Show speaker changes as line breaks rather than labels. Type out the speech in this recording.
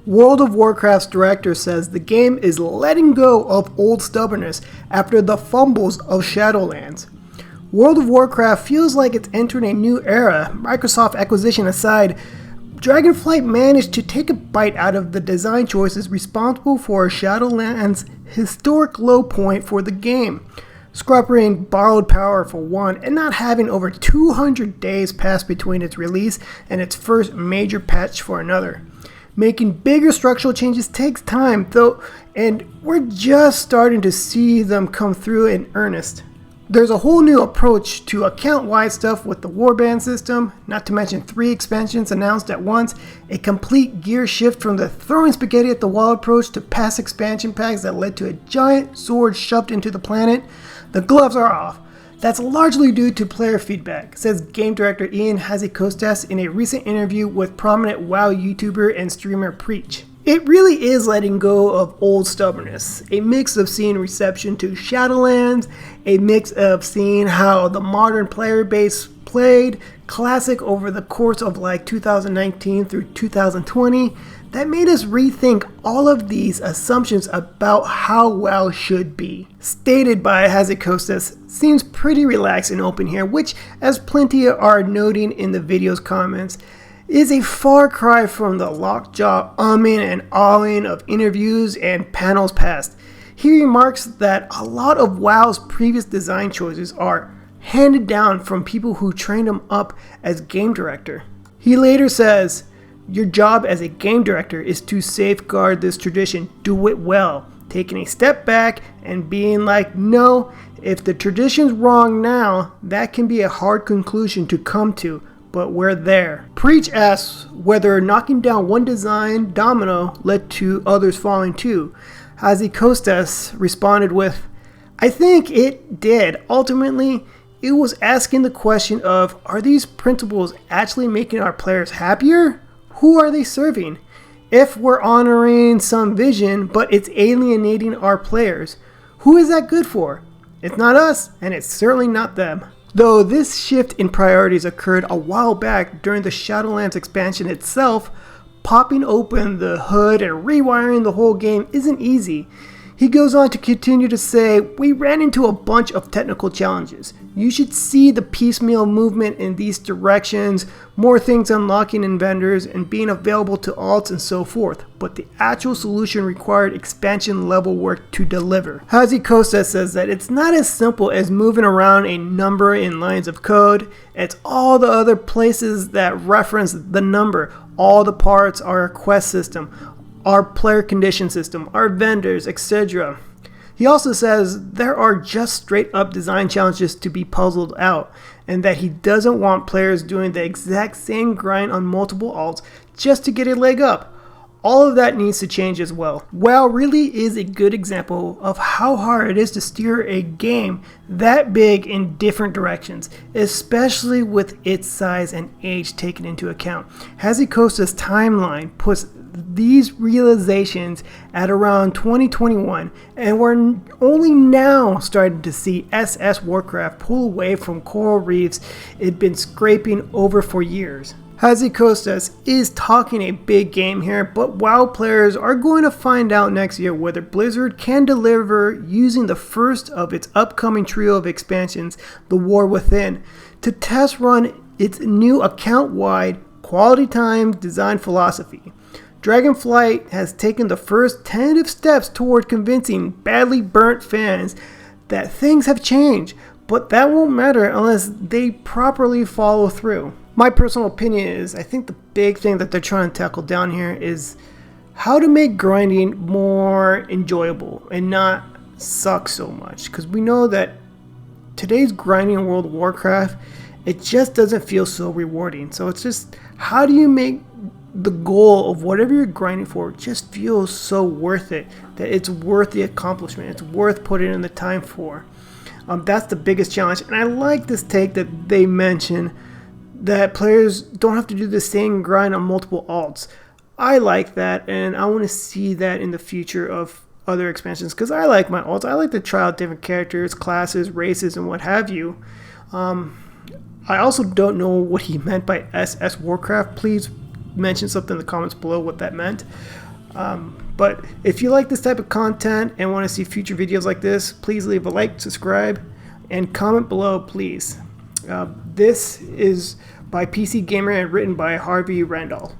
World of Warcraft's director says the game is letting go of old stubbornness after the fumbles of Shadowlands. World of Warcraft feels like it's entering a new era. Microsoft acquisition aside, Dragonflight managed to take a bite out of the design choices responsible for Shadowlands' historic low point for the game. Scrubbing borrowed power for one, and not having over 200 days pass between its release and its first major patch for another. Making bigger structural changes takes time, though, and we're just starting to see them come through in earnest. There's a whole new approach to account-wide stuff with the warband system, not to mention 3 expansions announced at once, a complete gear shift from the throwing spaghetti at the wall approach to past expansion packs that led to a giant sword shoved into the planet. The gloves are off. That's largely due to player feedback, says game director Ion Hazzikostas in a recent interview with prominent WoW YouTuber and streamer Preach. It really is letting go of old stubbornness, a mix of seeing reception to Shadowlands, a mix of seeing how the modern player base played Classic over the course of like 2019 through 2020, that made us rethink all of these assumptions about how WoW should be. Stated by Hazzikostas, seems pretty relaxed and open here, which, as plenty are noting in the video's comments, is a far cry from the lockjaw umming and ahhing of interviews and panels past. He remarks that a lot of WoW's previous design choices are handed down from people who trained him up as game director. He later says, "Your job as a game director is to safeguard this tradition, do it well, taking a step back and being like, no, if the tradition's wrong now, that can be a hard conclusion to come to, but we're there." Preach asks whether knocking down one design domino led to others falling too. Hazzikostas responded with, "I think it did. Ultimately, it was asking the question of, are these principles actually making our players happier? Who are they serving? If we're honoring some vision, but it's alienating our players, who is that good for? It's not us, and it's certainly not them." Though this shift in priorities occurred a while back during the Shadowlands expansion itself, popping open the hood and rewiring the whole game isn't easy. He goes on to continue to say, "We ran into a bunch of technical challenges. You should see the piecemeal movement in these directions, more things unlocking in vendors and being available to alts and so forth, but the actual solution required expansion level work to deliver." Hazzikostas says that it's not as simple as moving around a number in lines of code. It's all the other places that reference the number, all the parts, our quest system, our player condition system, our vendors, etc. He also says there are just straight up design challenges to be puzzled out, and that he doesn't want players doing the exact same grind on multiple alts just to get a leg up. All of that needs to change as well. WoW really is a good example of how hard it is to steer a game that big in different directions, especially with its size and age taken into account. Hazzikostas' timeline puts these realizations at around 2021, and we're only now starting to see SS Warcraft pull away from coral reefs it'd been scraping over for years. Hazzikostas is talking a big game here, but WoW players are going to find out next year whether Blizzard can deliver using the first of its upcoming trio of expansions, The War Within, to test run its new account-wide quality time design philosophy. Dragonflight has taken the first tentative steps toward convincing badly burnt fans that things have changed, but that won't matter unless they properly follow through. My personal opinion is, I think the big thing that they're trying to tackle down here is how to make grinding more enjoyable and not suck so much. Because we know that today's grinding in World of Warcraft, it just doesn't feel so rewarding. So it's just, how do you make the goal of whatever you're grinding for just feel so worth it, that it's worth the accomplishment, it's worth putting in the time for. That's the biggest challenge. And I like this take that they mention that players don't have to do the same grind on multiple alts. I like that, and I want to see that in the future of other expansions, because I like my alts. I like to try out different characters, classes, races, and what have you. I also don't know what he meant by SS Warcraft. Please mention something in the comments below what that meant. But if you like this type of content and want to see future videos like this, please leave a like, subscribe, and comment below, please. This is by PC Gamer and written by Harvey Randall.